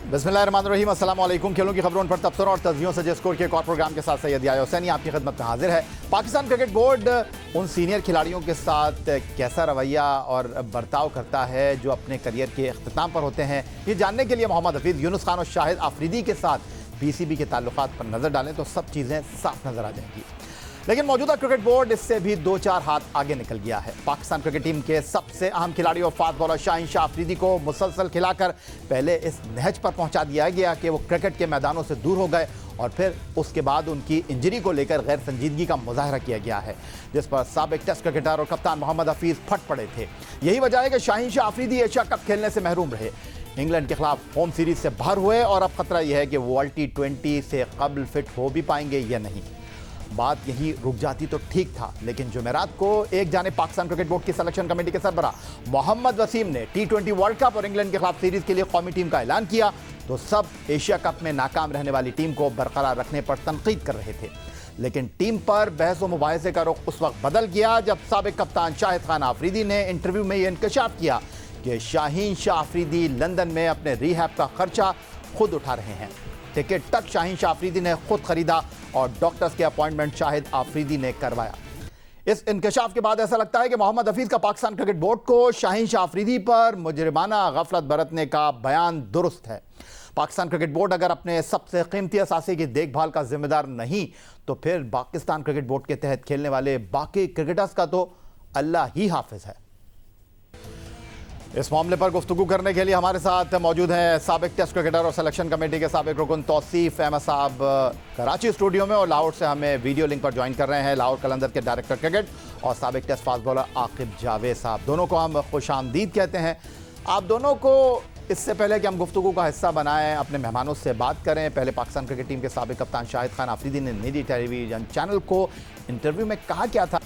बिस्मिल्लाहिर्रहमानिर्रहीम, अस्सलाम वालेकुम। खेलों की खबरों पर तबसरों और तस्वीरों से स्कोर के एक और प्रोग्राम के साथ सैयद याह्या हुसैनी आपकी खिदमत में हाजिर है। पाकिस्तान क्रिकेट बोर्ड उन सीनियर खिलाड़ियों के साथ कैसा रवैया और बर्ताव करता है जो अपने करियर के अख्तिताम पर होते हैं, ये जानने के लिए मोहम्मद हफीज़, यूनुस खान और शाहिद आफरीदी के साथ पीसीबी के ताल्लुकात पर नज़र डालें तो सब चीज़ें साफ नज़र आ जाएंगी। लेकिन मौजूदा क्रिकेट बोर्ड इससे भी 2-4 हाथ आगे निकल गया है। पाकिस्तान क्रिकेट टीम के सबसे अहम खिलाड़ी और फास्ट बॉलर शाहीन शाह अफरीदी को मुसलसल खिलाकर पहले इस नहज पर पहुंचा दिया गया कि वो क्रिकेट के मैदानों से दूर हो गए और फिर उसके बाद उनकी इंजरी को लेकर गैर संजीदगी का मुजाहरा किया गया है, जिस पर साबिक टेस्ट क्रिकेटर और कप्तान मोहम्मद हफीज़ फट पड़े थे। यही वजह है कि शाहीन शाह अफरीदी एशिया कप खेलने से महरूम रहे, इंग्लैंड के खिलाफ होम सीरीज से बाहर हुए और अब खतरा यह है कि वो वर्ल्ड T20 से कबल फिट हो भी पाएंगे या नहीं। बात यही रुक जाती तो ठीक था, लेकिन जुमेरात को एक जाने पाकिस्तान क्रिकेट बोर्ड की सिलेक्शन कमेटी के सरबराह मोहम्मद वसीम ने T20 वर्ल्ड कप और इंग्लैंड के खिलाफ सीरीज के लिए कौमी टीम का ऐलान किया तो सब एशिया कप में नाकाम रहने वाली टीम को बरकरार रखने पर तनकीद कर रहे थे। लेकिन टीम पर बहस व मुबाहिसे का रुख उस वक्त बदल गया जब साबिक कप्तान शाहिद खान आफरीदी ने इंटरव्यू में यह इंकशाफ किया कि शाहीन शाह अफरीदी लंदन में अपने रिहैब का खर्चा खुद उठा रहे हैं। टिकट तक शाहीन शाह अफरीदी ने खुद खरीदा और डॉक्टर्स के अपॉइंटमेंट शाहिद आफरीदी ने करवाया। इस इंकशाफ के बाद ऐसा लगता है कि मोहम्मद हफीज़ का पाकिस्तान क्रिकेट बोर्ड को शाहीन शाह अफरीदी पर मुजरिमाना गफलत बरतने का बयान दुरुस्त है। पाकिस्तान क्रिकेट बोर्ड अगर अपने सबसे कीमती असासे की देखभाल का जिम्मेदार नहीं तो फिर पाकिस्तान क्रिकेट बोर्ड के तहत खेलने वाले बाकी क्रिकेटर्स का तो अल्लाह ही हाफिज है। इस मामले पर गुफ्तगू करने के लिए हमारे साथ मौजूद हैं साबिक टेस्ट क्रिकेटर और सिलेक्शन कमेटी के साबिक रुकन तौसीफ अहमद साहब कराची स्टूडियो में, और लाहौर से हमें वीडियो लिंक पर ज्वाइन कर रहे हैं लाहौर कलंदर के डायरेक्टर क्रिकेट और साबिक test fast bowler Aqib Javed साहब। दोनों को हम खुशामदीद कहते हैं। आप दोनों को इससे पहले कि हम गुफ्तगू का हिस्सा बनाएं, अपने मेहमानों से बात करें। पहले पाकिस्तान क्रिकेट टीम के साबिक कप्तान शाहिद खान आफरीदी ने निजी टेलीविजन चैनल को इंटरव्यू में कहा क्या था।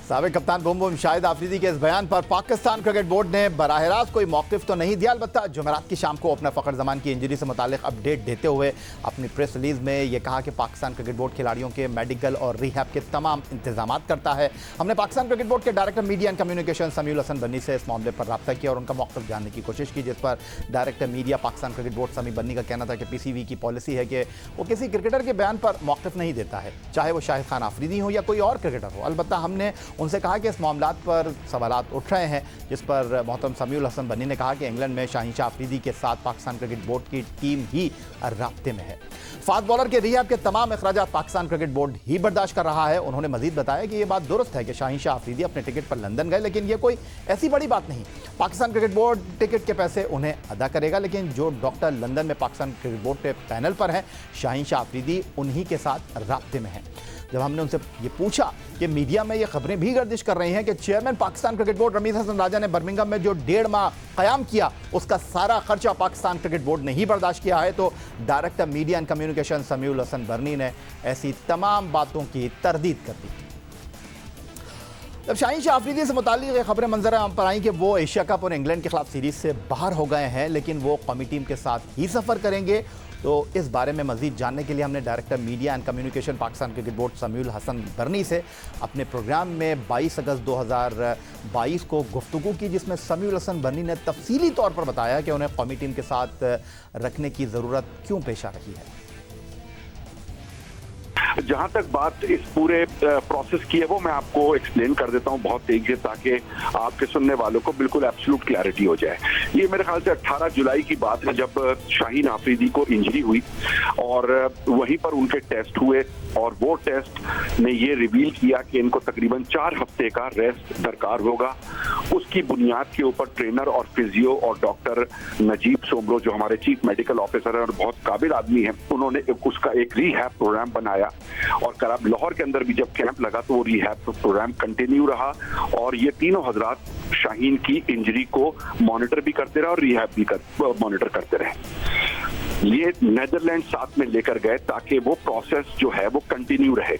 साबिक कप्तान बूम बूम शाहिद आफरीदी के इस बयान पर पाकिस्तान क्रिकेट बोर्ड ने बराह रास्त कोई मौक़िफ़ तो नहीं दिया, अलबत्ता जुमेरात की शाम को ओपनर फ़खर ज़मान की इंजरी से मुतालिक अपडेट देते हुए अपनी प्रेस रिलीज़ में ये कहा कि पाकिस्तान क्रिकेट बोर्ड खिलाड़ियों के मेडिकल और रिहैब के तमाम इंतजाम करता है। हमने पाकिस्तान क्रिकेट बोर्ड के director media and communication Samiul Hasan Burney से इस मामले पर रब्ता किया और उनका मौक़िफ़ जानने की कोशिश की, जिस पर director media Pakistan cricket board समी बन्नी का कहना था कि PCB की पॉलिसी है कि वो किसी क्रिकेटर के बयान पर मौक़िफ़ नहीं देता है, चाहे वो शाहिद खान आफरीदी हो या कोई और क्रिकेटर हो। अलबत्ता हमने उनसे कहा कि इस मामलात पर सवालात उठ रहे हैं, जिस पर मोहतरम समीउल हसन बन्नी ने कहा कि इंग्लैंड में शाहीन शाह अफरीदी के साथ पाकिस्तान क्रिकेट बोर्ड की टीम ही राब्ते में है। फास्ट बॉलर के रिहैब के तमाम अखराजात पाकिस्तान क्रिकेट बोर्ड ही बर्दाश्त कर रहा है। उन्होंने मजीद बताया कि यह बात दुरुस्त है कि शाहीन शाह अफरीदी अपने टिकट पर लंदन गए, लेकिन यह कोई ऐसी बड़ी बात नहीं। पाकिस्तान क्रिकेट बोर्ड टिकट के पैसे उन्हें अदा करेगा, लेकिन जो डॉक्टर लंदन में पाकिस्तान क्रिकेट बोर्ड के पैनल पर हैं, शाहीन शाह अफरीदी उन्हीं के साथ राब्ते में हैं। जब हमने उनसे ये पूछा कि मीडिया में ये खबरें भी गर्दिश कर रही हैं कि chairman Pakistan cricket board Ramiz Hasan Raja ने बर्मिंघम में जो 1.5 माह क़याम किया उसका सारा खर्चा पाकिस्तान क्रिकेट बोर्ड ने ही बर्दाश्त किया है, तो director media and communication Samiul Hasan Burney ने ऐसी तमाम बातों की तरदीद कर दी। जब शाहीन शाह अफरीदी से मुताल्लिक़ ये खबरें मंजर आम पर आई कि वो एशिया कप और इंग्लैंड के खिलाफ सीरीज से बाहर हो गए हैं, लेकिन वो कौमी टीम के साथ ही सफ़र करेंगे, तो इस बारे में मज़ीद जानने के लिए हमने director media and communication Pakistan cricket board Samiul Hasan Burney से अपने प्रोग्राम में 22 अगस्त 2022 को गुफ्तगू की, जिसमें समीउल हसन बर्नी ने तफसीली तौर पर बताया कि उन्हें कौमी टीम के साथ रखने की ज़रूरत क्यों पेश आ रही है। जहां तक बात इस पूरे प्रोसेस की है वो मैं आपको एक्सप्लेन कर देता हूं बहुत तेजी से, ताकि आपके सुनने वालों को बिल्कुल एब्सोल्यूट क्लैरिटी हो जाए। ये मेरे ख्याल से 18 जुलाई की बात है जब शाहीन आफरीदी को इंजरी हुई और वहीं पर उनके टेस्ट हुए और वो टेस्ट ने ये रिवील किया कि इनको तकरीबन 4 हफ्ते का रेस्ट दरकार होगा। उसकी बुनियाद के ऊपर ट्रेनर और फिजियो और डॉक्टर नजीब सोमरो जो हमारे चीफ मेडिकल ऑफिसर हैं और बहुत काबिल आदमी हैं, उन्होंने उसका एक रिहैब प्रोग्राम बनाया और कराब लाहौर के अंदर भी जब कैंप लगा तो वो रिहैब प्रोग्राम कंटिन्यू रहा और ये तीनों हजरात शाहीन की इंजरी को मॉनिटर भी करते रहे और रिहैब भी मॉनिटर करते रहे। ये नेदरलैंड साथ में लेकर गए ताकि वो प्रोसेस जो है वो कंटिन्यू रहे।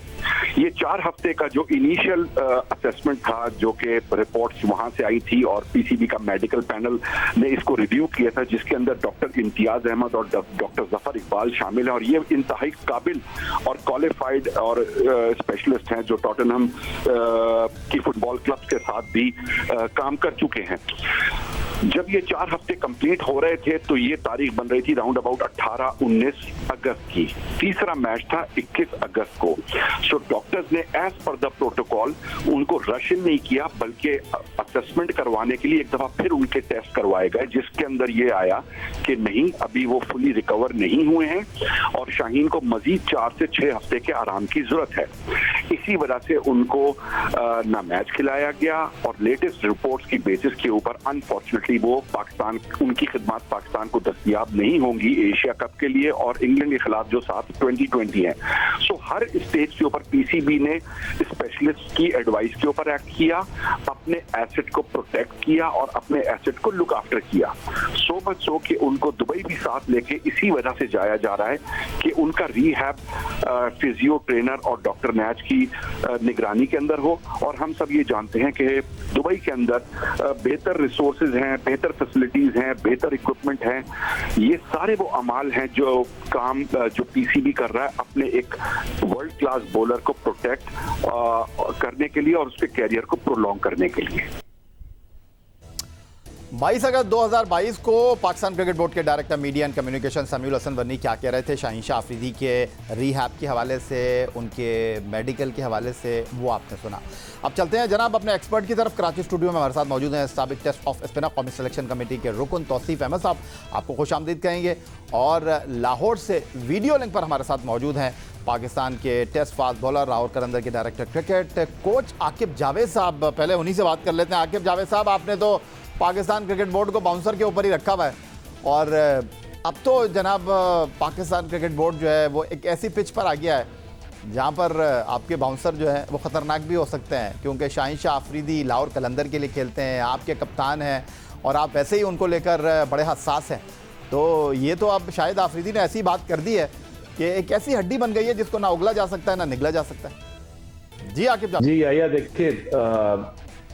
ये 4 हफ्ते का जो इनिशियल असेसमेंट था, जो कि रिपोर्ट्स वहां से आई थी और PCB का मेडिकल पैनल ने इसको रिव्यू किया था, जिसके अंदर डॉक्टर इम्तियाज अहमद और डॉक्टर जफर इकबाल शामिल हैं और ये इंतहाई काबिल और क्वालिफाइड और स्पेशलिस्ट हैं जो टॉटनहम की फुटबॉल क्लब के साथ भी काम कर चुके हैं। जब ये 4 हफ्ते कंप्लीट हो रहे थे तो ये तारीख बन रही थी राउंड अबाउट 18-19 अगस्त की। तीसरा मैच था 21 अगस्त को। सो डॉक्टर्स ने एज पर द प्रोटोकॉल उनको रश नहीं किया, बल्कि असेसमेंट करवाने के लिए एक दफा फिर उनके टेस्ट करवाए गए, जिसके अंदर ये आया कि नहीं, अभी वो फुली रिकवर नहीं हुए हैं और शाहीन को मजीद 4 से 6 हफ्ते के आराम की जरूरत है। इसी वजह से उनको ना मैच खिलाया गया और लेटेस्ट रिपोर्ट्स की बेसिस के ऊपर अनफॉर्चुनेटली वो पाकिस्तान, उनकी खिदमत पाकिस्तान को दस्तयाब नहीं होंगी एशिया कप के लिए और इंग्लैंड के खिलाफ जो 7 2020 है। सो हर स्टेज के ऊपर पीसीबी ने स्पेशलिस्ट की एडवाइस के ऊपर एक्ट किया, अपने एसेट को प्रोटेक्ट किया और अपने एसेट को लुक आफ्टर किया। सो मच सो कि उनको दुबई भी साथ लेके इसी वजह से जाया जा रहा है कि उनका रीहैब फिजियो ट्रेनर और डॉक्टर नैच की निगरानी के अंदर हो। और हम सब ये जानते हैं कि दुबई के अंदर बेहतर रिसोर्सेज हैं, बेहतर फैसिलिटीज हैं, बेहतर इक्विपमेंट हैं। ये सारे वो अमाल हैं जो काम जो पीसीबी कर रहा है अपने एक वर्ल्ड क्लास बॉलर को प्रोटेक्ट करने के लिए और उसके कैरियर को प्रोलॉन्ग करने के लिए। 22 अगस्त 2022 को पाकिस्तान क्रिकेट बोर्ड के director media and communication Samiul Hasan वनी क्या कह रहे थे शाहीन शाह अफरीदी के रीहैब के हवाले से, उनके मेडिकल के हवाले से, वो आपने सुना। अब चलते हैं जनाब अपने एक्सपर्ट की तरफ। कराची स्टूडियो में हमारे साथ मौजूद हैं साबिक टेस्ट ऑफ स्पिनर कौमी सिलेक्शन कमेटी के रुकन तौसीफ अहमद साहब, आपको खुशामदीद कहेंगे। और लाहौर से वीडियो लिंक पर हमारे साथ मौजूद हैं पाकिस्तान के टेस्ट फास्ट बॉलर लाहौर कलंदर के director cricket coach Aqib Javed साहब। पहले उन्हीं से बात कर लेते हैं। आकिब जावेद साहब, आपने तो पाकिस्तान क्रिकेट बोर्ड को बाउंसर के ऊपर ही रखा हुआ है और अब तो जनाब पाकिस्तान क्रिकेट बोर्ड जो है वो एक ऐसी पिच पर आ गया है जहां पर आपके बाउंसर जो है वो ख़तरनाक भी हो सकते हैं, क्योंकि शाहीन शाह अफरीदी लाहौर कलंदर के लिए खेलते हैं, आपके कप्तान हैं और आप वैसे ही उनको लेकर बड़े हसास हैं। तो ये तो अब शायद अफरीदी ने ऐसी बात कर दी है कि एक ऐसी हड्डी बन गई है जिसको ना उगला जा सकता है ना निगला जा सकता है। जी आकिब जी आया, देखिए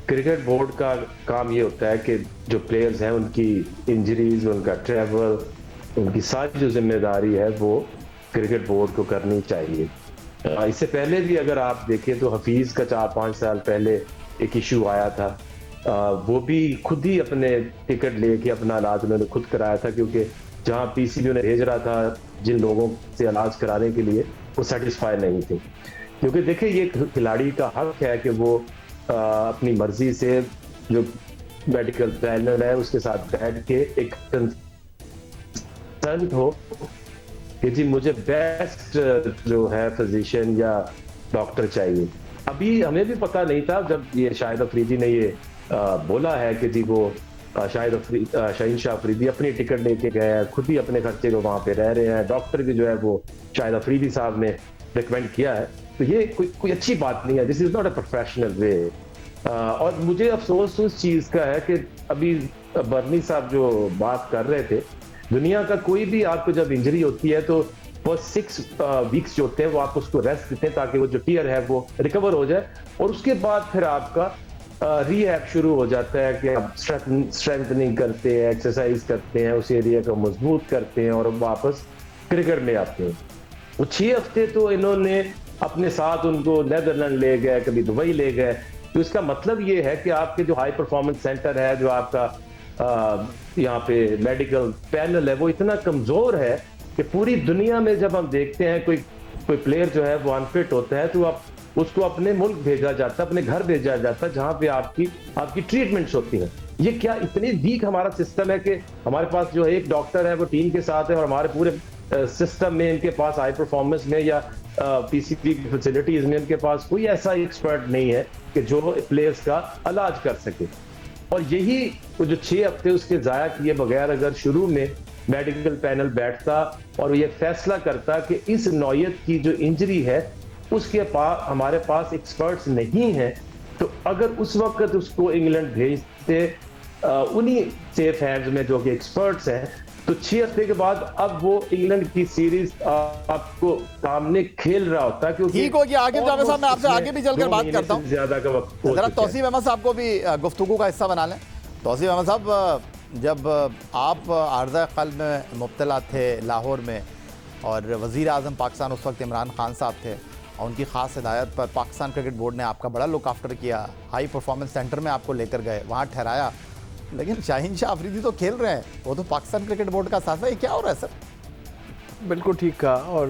क्रिकेट बोर्ड का काम ये होता है कि जो प्लेयर्स हैं उनकी इंजरीज, उनका ट्रैवल, उनकी सारी जो जिम्मेदारी है वो क्रिकेट बोर्ड को करनी चाहिए। इससे पहले भी अगर आप देखें तो हफीज का 4-5 साल पहले एक इशू आया था, वो भी खुद ही अपने टिकट लेके अपना इलाज उन्होंने खुद कराया था, क्योंकि जहाँ पीसीबी उन्हें भेज रहा था जिन लोगों से इलाज कराने के लिए वो सेटिस्फाई नहीं थे। क्योंकि देखिए ये खिलाड़ी का हक है कि वो अपनी मर्जी से जो मेडिकल पैनल है उसके साथ बैठ के एक कंसल्ट हो कि जी मुझे बेस्ट जो है फिजिशियन या डॉक्टर चाहिए। अभी हमें भी पता नहीं था जब ये शाहिद अफरीदी ने ये बोला है कि जी वो शाहीन शाह अफरीदी अपनी टिकट लेके गए हैं, खुद ही अपने खर्चे को वहां पे रह रहे हैं, डॉक्टर भी जो है वो शाहिद अफरीदी साहब ने रिकमेंड किया है, तो ये कोई अच्छी बात नहीं है। This is not a professional way. और मुझे अफसोस उस चीज का है कि अभी बर्नी साहब जो बात कर रहे थे, दुनिया का कोई भी आपको जब इंजरी होती है तो फर्स्ट 6 वीक्स जो होते हैं वो आप उसको रेस्ट देते हैं ताकि वो जो टीयर है वो रिकवर हो जाए, और उसके बाद फिर आपका रीहैब शुरू हो जाता है कि आप स्ट्रेंथनिंग करते हैं, एक्सरसाइज करते हैं, उस एरिया को मजबूत करते हैं और वापस क्रिकेट में आते हैं। वो 6 हफ्ते तो इन्होंने अपने साथ उनको नेदरलैंड ले गए, कभी दुबई ले गए, तो इसका मतलब ये है कि आपके जो हाई परफॉर्मेंस सेंटर है, जो आपका यहाँ पे मेडिकल पैनल है, वो इतना कमजोर है कि पूरी दुनिया में जब हम देखते हैं कोई प्लेयर जो है वो अनफिट होता है तो आप उसको अपने मुल्क भेजा जाता है, अपने घर भेजा जाता है जहां पे आपकी ट्रीटमेंट्स होती हैं। ये क्या इतनी वीक हमारा सिस्टम है कि हमारे पास जो एक डॉक्टर है वो टीम के साथ है और हमारे पूरे सिस्टम में इनके पास हाई परफॉर्मेंस में या पीसीबी फैसिलिटीज में इनके पास कोई ऐसा एक्सपर्ट नहीं है कि जो प्लेयर्स का इलाज कर सके। और यही जो 6 हफ्ते उसके जाया किए बगैर अगर शुरू में मेडिकल पैनल बैठता और ये फैसला करता कि इस नौयत की जो इंजरी है उसके पास हमारे पास एक्सपर्ट्स नहीं है, तो अगर उस वक्त उसको इंग्लैंड भेजते उन्हीं सेफ हैंड्स में जो कि एक्सपर्ट्स हैं, तो 6 हफ्ते के बाद अब वो इंग्लैंड की सीरीज आपको सामने खेल रहा होता। क्योंकि ठीक हो गया आकिब जावेद साहब, मैं आपसे आगे भी चलकर बात करता हूँ। ज्यादा का वक्त जरा तौसीफ अहमद साहब को भी गुफ्तगू का हिस्सा बना लें। तौसीफ अहमद साहब, जब आप आर्ज़ा क़ल्ब में मुब्तला थे लाहौर में और वज़ीर आज़म पाकिस्तान उस वक्त इमरान खान साहब थे और उनकी ख़ास हिदायत पर पाकिस्तान क्रिकेट बोर्ड ने आपका बड़ा लुक आफ्टर किया, हाई परफॉर्मेंस सेंटर में आपको लेकर गए, वहाँ ठहराया लेकिन शाहीन शाह अफरीदी तो खेल रहे हैं, वो तो पाकिस्तान क्रिकेट बोर्ड का साथ है, ये क्या हो रहा है सर? बिल्कुल ठीक कहा, और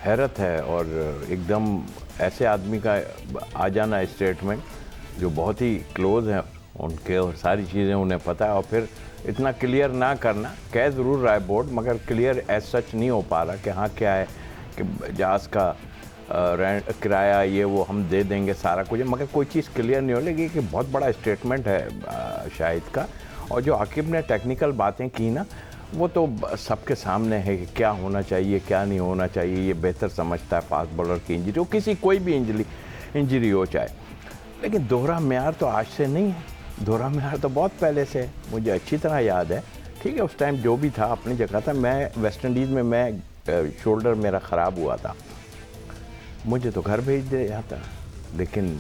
हैरत है, और एकदम ऐसे आदमी का आ जाना स्टेटमेंट जो बहुत ही क्लोज हैं उनके और सारी चीज़ें उन्हें पता है, और फिर इतना क्लियर ना करना। कह ज़रूर रहा है बोर्ड, मगर क्लियर एज सच नहीं हो पा रहा कि हाँ क्या है कि जहाज़ का रेंट किराया ये वो हम दे देंगे सारा कुछ, मगर कोई चीज़ क्लियर नहीं हो लगी कि बहुत बड़ा स्टेटमेंट है शाहिद का। और जो आकिब ने टेक्निकल बातें की ना, वो तो सबके सामने है कि क्या होना चाहिए क्या नहीं होना चाहिए, ये बेहतर समझता है फास्ट बॉलर की इंजरी हो, किसी कोई भी इंजरी हो चाहे। लेकिन दोहरा मेयार तो आज से नहीं है, दोहरा मेयार तो बहुत पहले से है, मुझे अच्छी तरह याद है। ठीक है, उस टाइम जो भी था अपनी जगह था। मैं वेस्ट इंडीज़ में मैं शोल्डर मेरा ख़राब हुआ था, मुझे तो घर भेज दिया था, लेकिन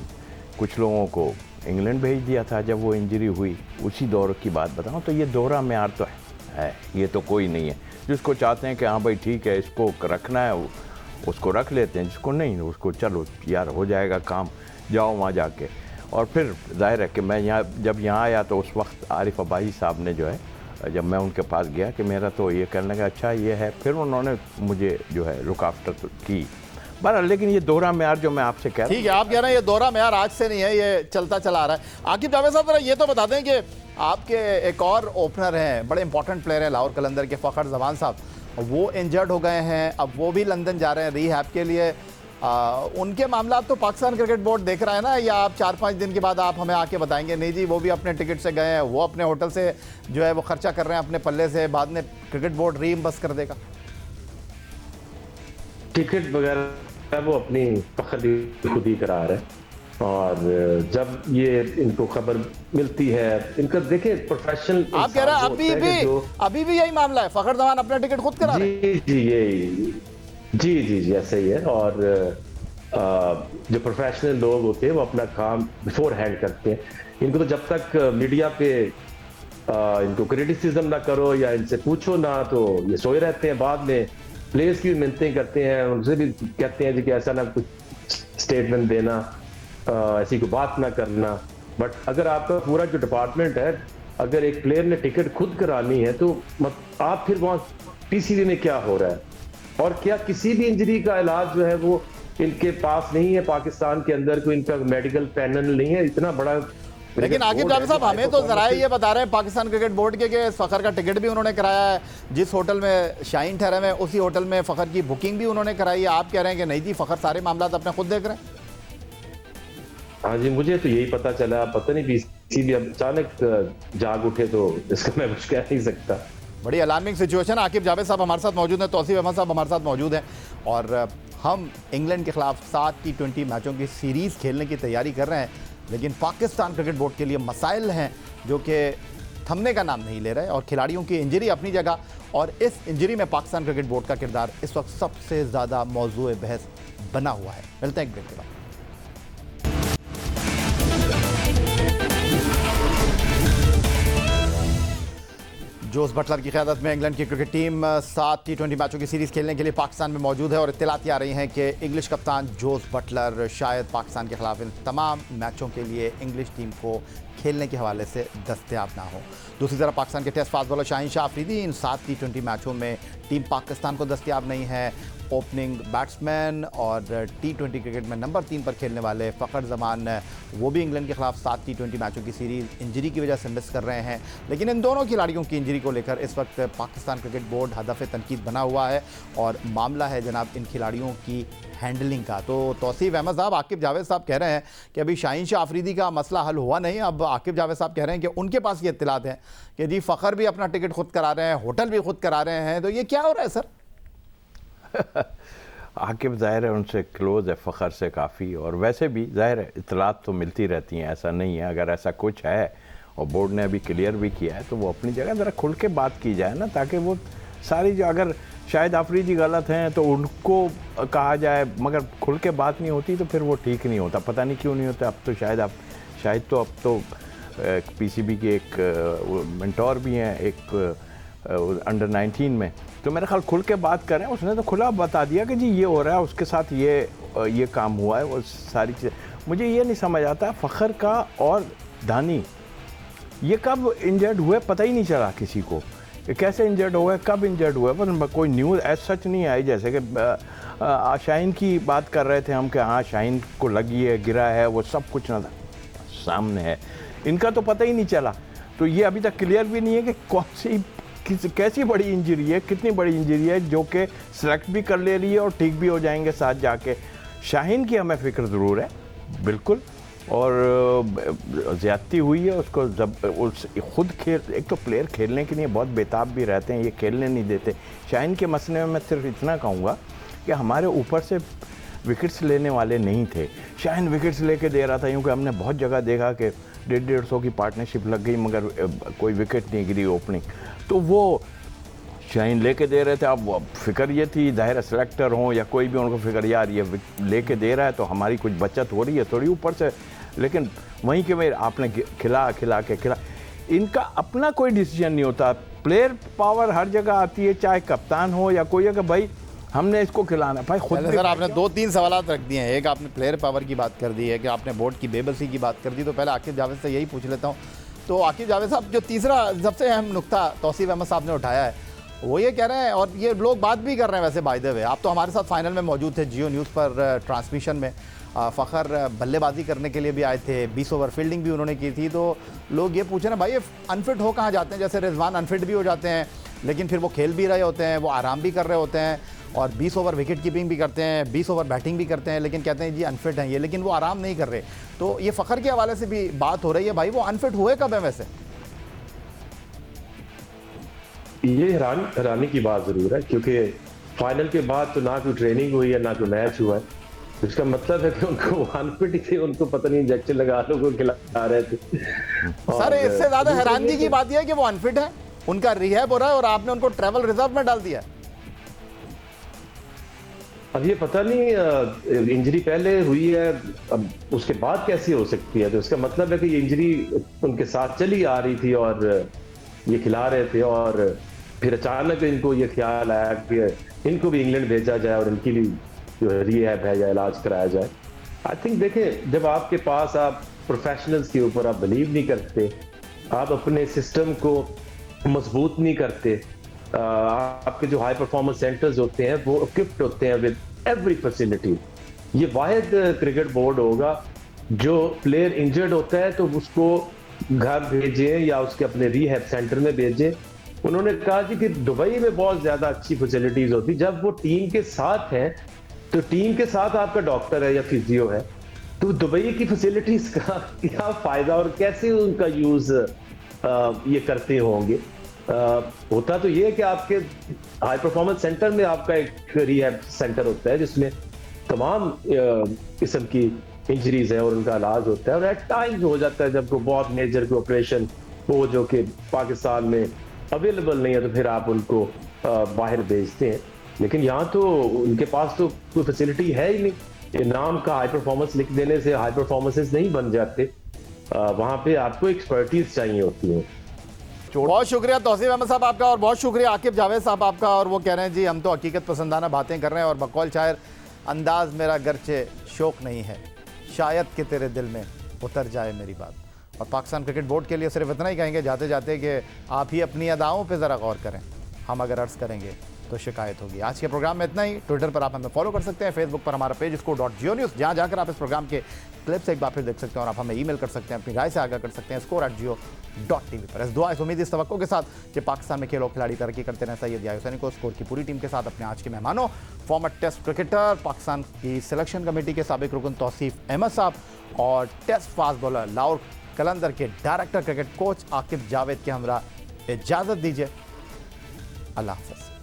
कुछ लोगों को इंग्लैंड भेज दिया था जब वो इंजरी हुई। उसी दौर की बात बताऊं तो ये दोहरा मेयार तो है, ये तो कोई नहीं है। जिसको चाहते हैं कि हाँ भाई ठीक है इसको रखना है उसको रख लेते हैं, जिसको नहीं उसको चलो यार हो जाएगा काम, जाओ वहाँ जाके। और फिर जाहिर है कि मैं जब यहाँ आया तो उस वक्त आरिफ अबाही साहब ने जो है, जब मैं उनके पास गया कि मेरा तो ये करने का अच्छा ये है, फिर उन्होंने मुझे जो है लुक आफ्टर की बहरहाल। लेकिन ये दोहरा मेयार जो मैं आपसे कह रहा हूँ, ठीक है, आप कह रहे हैं ये दोहरा मेयार आज से नहीं है, ये चलता चला आ रहा है। आकिब जावेद साहब जरा ये तो बता दें कि आपके एक और ओपनर हैं, बड़े इंपॉर्टेंट प्लेयर हैं लाहौर कलंदर के, फ़खर जमान साहब, वो इंजर्ड हो गए हैं, अब वो भी लंदन जा रहे हैं रीहैब के लिए। उनके मामला तो पाकिस्तान क्रिकेट बोर्ड देख रहा है ना, या आप 4-5 दिन के बाद आप हमें आके बताएंगे नहीं जी वो भी अपने टिकट से गए हैं, वो अपने होटल से जो है वो खर्चा कर रहे हैं अपने पल्ले से, बाद में क्रिकेट बोर्ड रीइंबर्स कर देगा? टिकट वगैरह वो अपनी खुद ही करा रहे हैं, और जब ये इनको खबर मिलती है, इनका देखे प्रोफेशनल, आप कह रहे हैं अभी भी यही मामला है, फ़खर जमान अपना टिकट खुद करा रहे हैं? जी ऐसा ही है। और जो प्रोफेशनल लोग होते हैं वो अपना काम बिफोर हैंड करते हैं। इनको तो जब तक मीडिया पे इनको क्रिटिसिज्म ना करो या इनसे पूछो ना, तो ये सोए रहते हैं। बाद में प्लेयर्स की मिन्नतें करते हैं, उनसे भी कहते हैं कि ऐसा ना कुछ स्टेटमेंट देना, ऐसी कोई बात ना करना। बट अगर आपका पूरा जो डिपार्टमेंट है, अगर एक प्लेयर ने टिकट खुद करानी है तो आप फिर वहाँ पीसीबी में क्या हो रहा है, और क्या किसी भी इंजरी का इलाज जो है वो इनके पास नहीं है? पाकिस्तान के अंदर कोई इनका मेडिकल पैनल नहीं है इतना बड़ा। लेकिन आकिब जावेद साहब हमें तो जराए ये बता रहे हैं पाकिस्तान क्रिकेट बोर्ड के कि फ़खर का टिकट भी उन्होंने कराया है, जिस होटल में शाहीन ठहरे हुए उसी होटल में फ़खर की बुकिंग भी उन्होंने कराई है। आप कह रहे हैं कि नहीं जी फ़खर सारे मामला अपने खुद देख रहे हैं? हाँ जी, मुझे तो यही पता चला, पता नहीं पीसीबी अचानक जाग उठे तो इसका मैं कुछ कह नहीं सकता। बड़ी अलार्मिंग सिचुएशन। आकिब जावेद साहब हमारे साथ मौजूद हैं, तौसीफ अहमद साहब हमारे साथ मौजूद हैं, और हम इंग्लैंड के खिलाफ 7 T20 मैचों की सीरीज़ खेलने की तैयारी कर रहे हैं, लेकिन पाकिस्तान क्रिकेट बोर्ड के लिए मसाइल हैं जो कि थमने का नाम नहीं ले रहे, और खिलाड़ियों की इंजरी अपनी जगह, और इस इंजरी में पाकिस्तान क्रिकेट बोर्ड का किरदार इस वक्त सबसे ज़्यादा मौजूए बहस बना हुआ है। मिलते हैं एक ब्रेक के बाद। जोस बटलर की क़यादत में इंग्लैंड की क्रिकेट टीम 7 T20 मैचों की सीरीज़ खेलने के लिए पाकिस्तान में मौजूद है, और इत्तलात आ रही हैं कि इंग्लिश कप्तान जोस बटलर शायद पाकिस्तान के खिलाफ इन तमाम मैचों के लिए इंग्लिश टीम को खेलने के हवाले से दस्तयाब ना हो। दूसरी तरफ पाकिस्तान के test fast bowler Shaheen Shah Afridi इन 7 T20 मैचों में टीम पाकिस्तान को दस्तयाब नहीं है। ओपनिंग बैट्समैन और T20 क्रिकेट में नंबर 3 पर खेलने वाले फ़खर जमान, वो भी इंग्लैंड के खिलाफ 7 T20 मैचों की सीरीज़ इंजरी की वजह से मिस कर रहे हैं। लेकिन इन दोनों खिलाड़ियों की इंजरी को लेकर इस वक्त पाकिस्तान क्रिकेट बोर्ड हदफ़ तनकीद बना हुआ है, और मामला है जनाब इन खिलाड़ियों की हैंडलिंग का। तो तौसीफ अहमद साहब, आकिब जावेद साहब कह रहे हैं कि अभी शाहीन शाह अफरीदी का मसला हल हुआ नहीं। अब आकिब जावेद साहब कह रहे हैं कि उनके पास ये इत्तलात हैं कि जी फ़खर भी अपना टिकट खुद करा रहे हैं, होटल भी खुद करा रहे हैं, तो ये क्या हो रहा है सर? आकिब ज़ाहिर है उनसे क्लोज़ है, फ़खर से काफ़ी, और वैसे भी ज़ाहिर है इत्तलात तो मिलती रहती हैं, ऐसा नहीं है। अगर ऐसा कुछ है और बोर्ड ने अभी क्लियर भी किया है तो वो अपनी जगह ज़रा खुल के बात की जाए ना, ताकि वो सारी जो अगर शायद अफरीदी गलत हैं तो उनको कहा जाए, मगर खुल के बात नहीं होती तो फिर वो ठीक नहीं होता। पता नहीं क्यों नहीं होता। अब तो शायद अब तो पीसीबी के एक मेंटोर भी हैं एक अंडर 19 में, तो मेरा ख्याल खुल के बात करें। उसने तो खुला बता दिया कि जी ये हो रहा है, उसके साथ ये काम हुआ है, वो सारी चीज़ें। मुझे ये नहीं समझ आता फ़खर का और दानी ये कब इंजर्ड हुए पता ही नहीं चला किसी को, ये कैसे इंजर्ड हुआ, कब इंजर्ड हुआ, पर कोई न्यूज़ एज सच नहीं आई। जैसे कि शाहीन की बात कर रहे थे हम कि हाँ शाहीन को लगी है, गिरा है, वो सब कुछ ना सामने है, इनका तो पता ही नहीं चला। तो ये अभी तक क्लियर भी नहीं है कि कौन सी कैसी बड़ी इंजरी है, कितनी बड़ी इंजरी है, जो कि सेलेक्ट भी कर ले रही है और ठीक भी हो जाएंगे साथ जाके। शाहीन की हमें फ़िक्र ज़रूर है बिल्कुल, और ज़्यादती हुई है उसको, जब उस खुद एक तो प्लेयर खेलने के लिए बहुत बेताब भी रहते हैं, ये खेलने नहीं देते। शाहीन के मसले में मैं सिर्फ इतना कहूँगा कि हमारे ऊपर से विकेट्स लेने वाले नहीं थे। शाहीन विकेट्स लेके दे रहा था, क्योंकि हमने बहुत जगह देखा कि 150 की पार्टनरशिप लग गई मगर कोई विकेट नहीं गिरी ओपनिंग, तो वो शाहीन लेके दे रहे थे। अब फिक्र ये थी, जाहिर सेलेक्टर हों या कोई भी, उनको फिक्र यार ये लेके दे रहा है तो हमारी कुछ बचत हो रही है थोड़ी ऊपर से, लेकिन वहीं के में आपने खिला इनका अपना कोई डिसीजन नहीं होता। प्लेयर पावर हर जगह आती है, चाहे कप्तान हो या कोई है कि भाई हमने इसको खिलाना भाई खुद। सर आपने 2-3 सवाल रख दिए हैं, एक आपने प्लेयर पावर की बात कर दी है कि आपने बोर्ड की बेबसी की बात कर दी, तो पहले आकिब जावेद से यही पूछ लेता हूँ। तो आकिब जावेद साहब, जो तीसरा सबसे अहम नुक्ता तौसीफ अहमद साहब ने उठाया है वो ये कह रहे हैं, और ये लोग बात भी कर रहे हैं वैसे बाय द वे, आप तो हमारे साथ फाइनल में मौजूद थे जियो न्यूज़ पर ट्रांसमिशन में, फ़खर बल्लेबाजी करने के लिए भी आए थे, 20 ओवर फील्डिंग भी उन्होंने की थी। तो लोग ये पूछ रहे हैं भाई ये अनफिट हो कहाँ जाते हैं, जैसे रिजवान अनफिट भी हो जाते हैं लेकिन फिर वो खेल भी रहे होते हैं, वो आराम भी कर रहे होते हैं और 20 ओवर विकेट कीपिंग भी करते हैं, 20 ओवर बैटिंग भी करते हैं, लेकिन कहते हैं जी अनफिट हैं ये, लेकिन वो आराम नहीं कर रहे। तो ये फ़खर के हवाले से भी बात हो रही है, भाई वो अनफिट हुए कब है वैसे? ये हैरानी की बात जरूर है, क्योंकि फाइनल के बाद तो ना कोई ट्रेनिंग हुई है ना कोई मैच हुआ है। इसका मतलब है कि उनको अनफिट थे, उनको पता नहीं इंजेक्शन लगा लो को खिला रहे थे। सर इससे ज्यादा हैरानी की बात यह है कि वो अनफिट है, उनका रिहैब हो रहा है और आपने उनको ट्रैवल रिजर्व में डाल दिया। अब ये पता नहीं इंजरी पहले हुई है, अब उसके बाद कैसी हो सकती है, तो इसका मतलब है कि ये इंजरी उनके साथ चली आ रही थी और ये खिला रहे थे, और फिर अचानक इनको ये ख्याल आया कि इनको भी इंग्लैंड भेजा जाए और इनकी भी जो रिहैब है या इलाज कराया जाए। आई थिंक देखें, जब आपके पास आप प्रोफेशनल्स के ऊपर आप बिलीव नहीं करते, आप अपने सिस्टम को मजबूत नहीं करते, आपके जो हाई परफॉर्मेंस सेंटर्स होते हैं वो इक्विप्ड होते हैं विद एवरी फैसिलिटी। ये वाहिद क्रिकेट बोर्ड होगा जो प्लेयर इंजर्ड होता है तो उसको घर भेजें या उसके अपने रिहैब सेंटर में भेजें। उन्होंने कहा जी कि दुबई में बहुत ज्यादा अच्छी फैसिलिटीज होती, जब वो टीम के साथ है तो टीम के साथ आपका डॉक्टर है या फिजियो है, तो दुबई की फैसिलिटीज का क्या फायदा और कैसे उनका यूज ये करते होंगे। होता तो ये है कि आपके हाई परफॉर्मेंस सेंटर में आपका एक रिहैब सेंटर होता है जिसमें तमाम किस्म की इंजरीज है और उनका इलाज होता है, और एट टाइम्स हो जाता है जब कोई बहुत मेजर कोई ऑपरेशन हो जो कि पाकिस्तान में अवेलेबल नहीं है तो फिर आप उनको बाहर भेजते हैं। लेकिन यहाँ तो उनके पास तो कोई फैसिलिटी है ही नहीं, ये नाम का हाई परफॉर्मेंस लिख देने से हाई परफॉर्मेंसेस नहीं बन जाते, वहाँ पे आपको एक्सपर्टीज चाहिए होती है। बहुत शुक्रिया तौसीफ अहमद साहब आपका, और बहुत शुक्रिया आकिब जावेद साहब आपका। और वो कह रहे हैं जी हम तो हकीकत पसंदाना बातें कर रहे हैं, और बकौल शायर अंदाज मेरा गर्चे शौक नहीं है, शायद कि तेरे दिल में उतर जाए मेरी बात। और पाकिस्तान क्रिकेट बोर्ड के लिए सिर्फ इतना ही कहेंगे जाते जाते कि आप ही अपनी अदाओं पे ज़रा गौर करें, हम अगर अर्ज़ करेंगे तो शिकायत होगी। आज के प्रोग्राम में इतना ही। ट्विटर पर आप हमें फॉलो कर सकते हैं, फेसबुक पर हमारा पेज score.geo न्यूज़, जहाँ जाकर आप इस प्रोग्राम के क्लिप्स एक बार फिर देख सकते हैं, और आप हमें ईमेल कर सकते हैं, अपनी राय से आगाह कर सकते हैं score@geo.tv पर। इस दुआ इस उम्मीद इस तवक्को के साथ कि पाकिस्तान में खेल और खिलाड़ी तरक्की करते रहें। सैयद याहिया हुसैनी को स्कोर की पूरी टीम के साथ अपने आज के मेहमानों, फॉर्मर टेस्ट क्रिकेटर, पाकिस्तान की सिलेक्शन कमेटी के साबिक रुकन तौसीफ अहमद साहब और टेस्ट फास्ट बॉलर लाहौर कलंदर के director cricket coach Aqib Javed के हमरा इजाज़त दीजिए। अल्लाह हाफ़िज़।